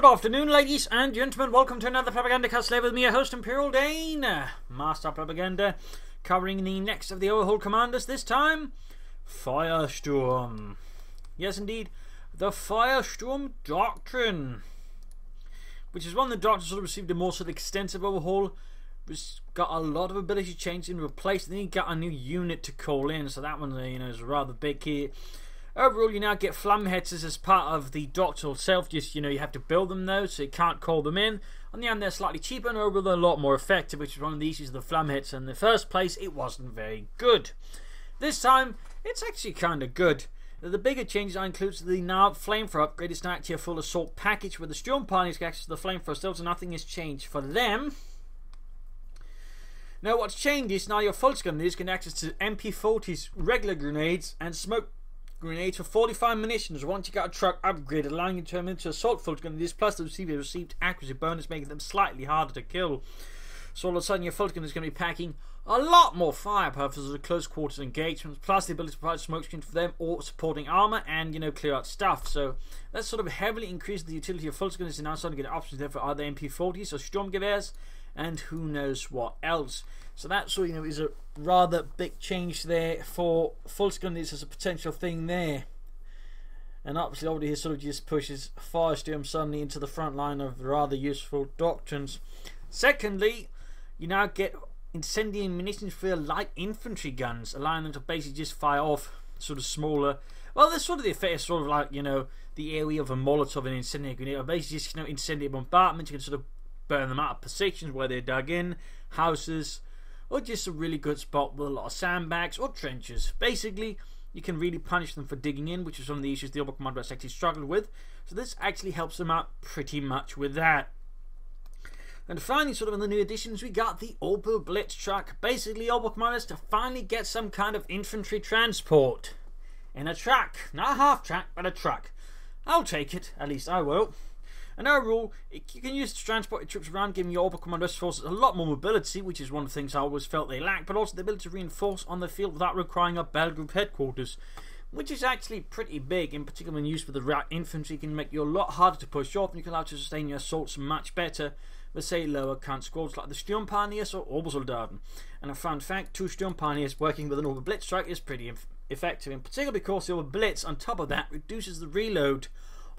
Good afternoon, ladies and gentlemen. Welcome to another Propagandacast with me, your host, Imperial Dane, Master Propaganda, covering the next of the Overhaul Commanders, this time, Feuersturm. Yes, indeed, the Feuersturm Doctrine, which is one the Doctrine sort of received a more sort of extensive overhaul. It's got a lot of ability changes and replaced, and then you got a new unit to call in, so that one, is rather big here. Overall, you now get Flamhetzers as part of the Doctrine itself. Just, you have to build them though, so you can't call them in. On the end, they're slightly cheaper, and overall, they're a lot more effective, which is one of the issues of the Flamhetzers. In the first place, it wasn't very good. This time, it's actually kind of good. The bigger changes include the now Flamethrower upgrade. It's now actually a full assault package where the Storm Pioneers get access to the Flamethrower still, so nothing has changed for them. Now, what's changed is now your Feuersturm can access to MP40s, regular grenades, and smoke grenades for 45 munitions once you got a truck upgraded, allowing you to turn them into assault Feuersturm. Plus, the receiver received accuracy bonus, making them slightly harder to kill. So all of a sudden, your Feuersturm is going to be packing a lot more firepower for the close quarters engagements, plus the ability to provide smoke screens for them or supporting armor and clear out stuff. So that's sort of heavily increased the utility of Feuersturm. Is now starting to get options there for either MP40s or Sturmgewehrs, and who knows what else. So that sort of is a rather big change there for Feuersturm. This is a potential thing there, and obviously over here sort of just pushes Feuersturm suddenly into the front line of rather useful doctrines. Secondly, you now get incendiary munitions for your light infantry guns, allowing them to basically just fire off sort of smaller. Well, there's sort of the effect of sort of like the area of a Molotov and incendiary grenade, or basically just incendiary bombardment. You can sort of burn them out of positions where they're dug in, houses, or just a really good spot with a lot of sandbags or trenches. Basically, you can really punish them for digging in, which is one of the issues the Overhaul Commanders actually struggled with. So this actually helps them out pretty much with that. And finally, sort of in the new additions, we got the Opel Blitz truck. Basically, Overhaul Commanders to finally get some kind of infantry transport in a truck. Not a half track, but a truck. I'll take it, at least I will. And overall, you can use it to transport your troops around, giving your Overhaul Commanders forces a lot more mobility, which is one of the things I always felt they lacked, but also the ability to reinforce on the field without requiring a battle group headquarters, which is actually pretty big. In particular, when used with the right infantry, can make you a lot harder to push off, and you can allow to sustain your assaults much better with, say, lower count squads like the Sturm Pioneers or Obersoldaten. And a fun fact, 2 Sturm Pioneers working with an Opel Blitz truck is pretty effective, in particular because the Opel Blitz, on top of that, reduces the reload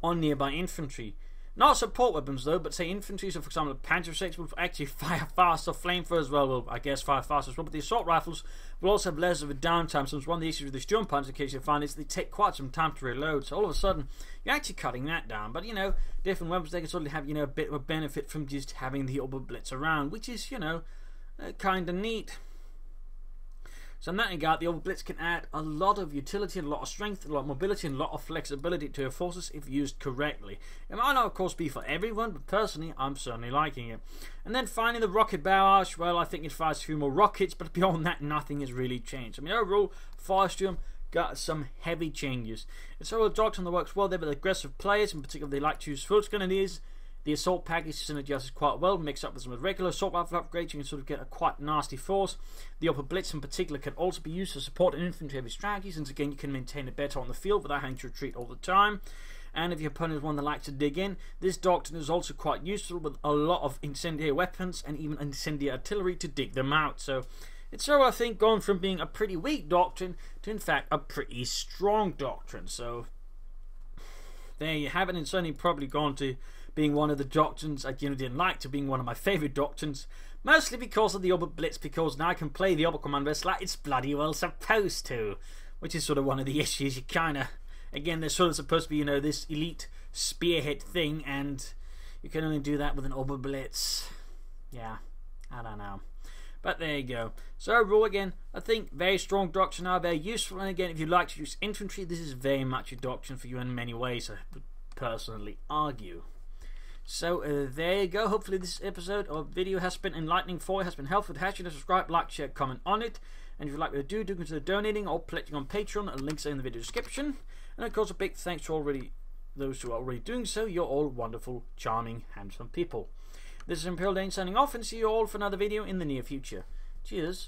on nearby infantry. Not support weapons though, but say infantry, so for example the Panzer VI will actually fire faster, flamethrower as well, I guess fire faster as well, but the assault rifles will also have less of a downtime. So one of the issues with the Sturm Pioneers, in case you find, is they take quite some time to reload, so all of a sudden you're actually cutting that down. But different weapons, they can sort of have a bit of a benefit from just having the Opel Blitz around, which is kind of neat. So in that regard, the Opel Blitz can add a lot of utility, a lot of strength, a lot of mobility, and a lot of flexibility to your forces if used correctly. It might not, of course, be for everyone, but personally, I'm certainly liking it. And then finally, the rocket barrage. Well, I think it fires a few more rockets, but beyond that, nothing has really changed. Overall, Feuersturm got some heavy changes. It's all a doctrine that works well there with aggressive players, in particular, they like to use Feuersturm, and it is. The assault package synergizes quite well, mixed up with some regular assault rifle upgrades. You can sort of get a quite nasty force. The Opel Blitz in particular can also be used to support an infantry heavy strategy, since again you can maintain it better on the field without having to retreat all the time. And if your opponent is one that likes to dig in, this doctrine is also quite useful with a lot of incendiary weapons and even incendiary artillery to dig them out. So it's I think gone from being a pretty weak doctrine to in fact a pretty strong doctrine. So there you have it, and certainly probably gone to being one of the doctrines I didn't like to being one of my favourite doctrines, mostly because of the Opel Blitz, because now I can play the Overhaul Commanders like it's bloody well supposed to, which is sort of one of the issues. You kind of, again, they're sort of supposed to be, this elite spearhead thing, and you can only do that with an Opel Blitz. Yeah, I don't know. But there you go. So overall, again, I think very strong doctrine now, very useful, and again, if you like to use infantry, this is very much a doctrine for you in many ways, I would personally argue. So there you go. Hopefully this episode or video has been enlightening for you, has been helpful. Hash it, subscribe, like, share, comment on it. And if you'd like to do consider donating or pledging on Patreon, and links are in the video description. And of course, a big thanks to those who are already doing so. You're all wonderful, charming, handsome people. This is Imperial Dane signing off, and see you all for another video in the near future. Cheers.